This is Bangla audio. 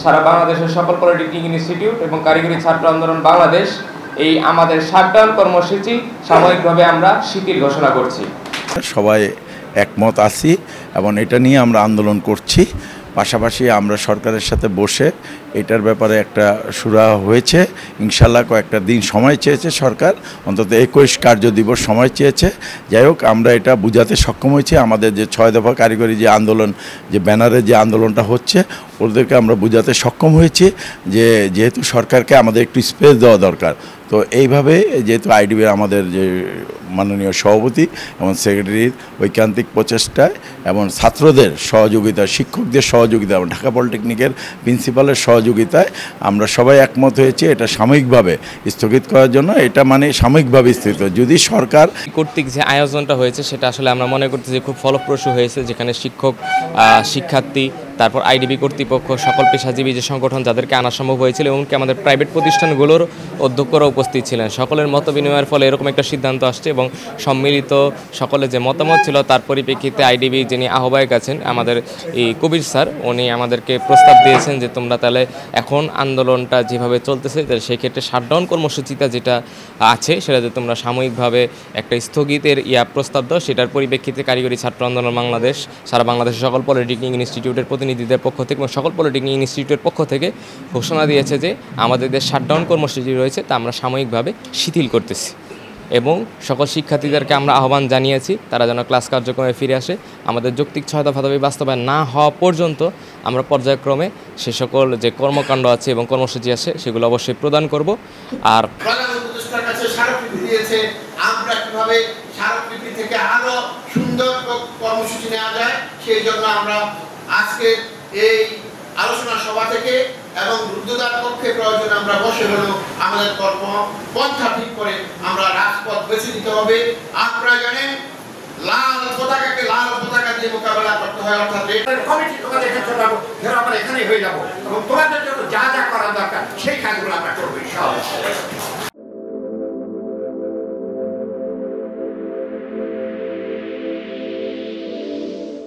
সারা বাংলাদেশের সকল পলিটেকনিক ইনস্টিটিউট এবং কারিগরি ছাত্র আন্দোলন বাংলাদেশ এই আমাদের শাটডাউন কর্মসূচি সাময়িকভাবে আমরা শিথিল ঘোষণা করছি। সবাই একমত আছি এবং এটা নিয়ে আমরা আন্দোলন করছি। পাশাপাশি আমরা সরকারের সাথে বসে এটার ব্যাপারে একটা সুরা হয়েছে। ইনশাল্লাহ কয়েকটা দিন সময় চেয়েছে সরকার, অন্তত 21 কার্য দিবস সময় চেয়েছে। যাই হোক, আমরা এটা বুঝাতে সক্ষম হয়েছি। আমাদের যে 6 দফা কারিগরি যে আন্দোলন, যে ব্যানারে যে আন্দোলনটা হচ্ছে, ওদেরকে আমরা বুঝাতে সক্ষম হয়েছি যে যেহেতু সরকারকে আমাদের একটু স্পেস দেওয়া দরকার। তো এইভাবে যেহেতু আইডিবির আমাদের যে মাননীয় সভাপতি এবং সেক্রেটারির ঐকান্তিক প্রচেষ্টায় এবং ছাত্রদের সহযোগিতায়, শিক্ষকদের সহযোগিতা এবং ঢাকা পলিটেকনিকের প্রিন্সিপালের সহযোগিতায় আমরা সবাই একমত হয়েছি এটা সাময়িকভাবে স্থগিত করার জন্য। এটা মানে সাময়িকভাবে স্থগিত, যদি সরকার কর্তৃক যে আয়োজনটা হয়েছে সেটা আসলে আমরা মনে করতে যে খুব ফলপ্রসূ হয়েছে, যেখানে শিক্ষক, শিক্ষার্থী, তারপর আইডিবি কর্তৃপক্ষ, সকল পেশাজীবী যে সংগঠন যাদেরকে আনা সম্ভব হয়েছিল, এমনকি আমাদের প্রাইভেট প্রতিষ্ঠানগুলোর অধ্যক্ষরা উপস্থিত ছিলেন। সকলের মত বিনিময়ের ফলে এরকম একটা সিদ্ধান্ত আসছে এবং সম্মিলিত সকলের যে মতামত ছিল তার পরিপ্রেক্ষিতে আইডিবি যিনি আহ্বায়ক আছেন আমাদের এই কবির স্যার, উনি আমাদেরকে প্রস্তাব দিয়েছেন যে তোমরা তাহলে এখন আন্দোলনটা যেভাবে চলতেছে সেই ক্ষেত্রে শাটডাউন কর্মসূচিটা যেটা আছে সেটাতে তোমরা সাময়িকভাবে একটা স্থগিতের প্রস্তাব দাও। সেটার পরিপ্রেক্ষিতে কারিগরি ছাত্র আন্দোলন বাংলাদেশ সারা বাংলাদেশের সকল পলিটেকনিক ইনস্টিটিউটের প্রতিনিধিদের পক্ষ থেকে এবং সকল পলিটেকনিক ইনস্টিটিউটের পক্ষ থেকে ঘোষণা দিয়েছে যে আমাদের যে শাটডাউন কর্মসূচি রয়েছে তা আমরা সাময়িকভাবে শিথিল করতেছি এবং সকল শিক্ষার্থীদেরকে আমরা আহ্বান জানিয়েছি তারা যেন ক্লাস কার্যক্রমে ফিরে আসে। আমাদের যৌক্তিক 6 দফা দাবি বাস্তবায়ন না হওয়া পর্যন্ত আমরা পর্যায়ক্রমে সে সকল যে কর্মকাণ্ড আছে এবং কর্মসূচি আছে সেগুলো অবশ্যই প্রদান করব। আর আমরা কিভাবে স্মারকলিপি থেকে আরো সুন্দর কর্মসূচি নেওয়া যায় সেই জন্য আমরা আজকে এই আলোচনা সভা থেকে এবং রুদ্ধদ্বার পক্ষে প্রয়োজন আমরা বসে হলো আমাদের পন্থা ঠিক করে আমরা রাজপথ বেছে নিতে হবে। আপনারা জানেন লাল পতাকাকে লাল পতাকা দিয়ে মোকাবেলা করতে হয়, অর্থাৎ কমিটি তোমাদের ক্ষেত্রে আমরা এখানেই হয়ে যাবো এবং তোমাদের জন্য যা যা করা দরকার সেই কাজগুলো আমরা করবো ইনশাআল্লাহ।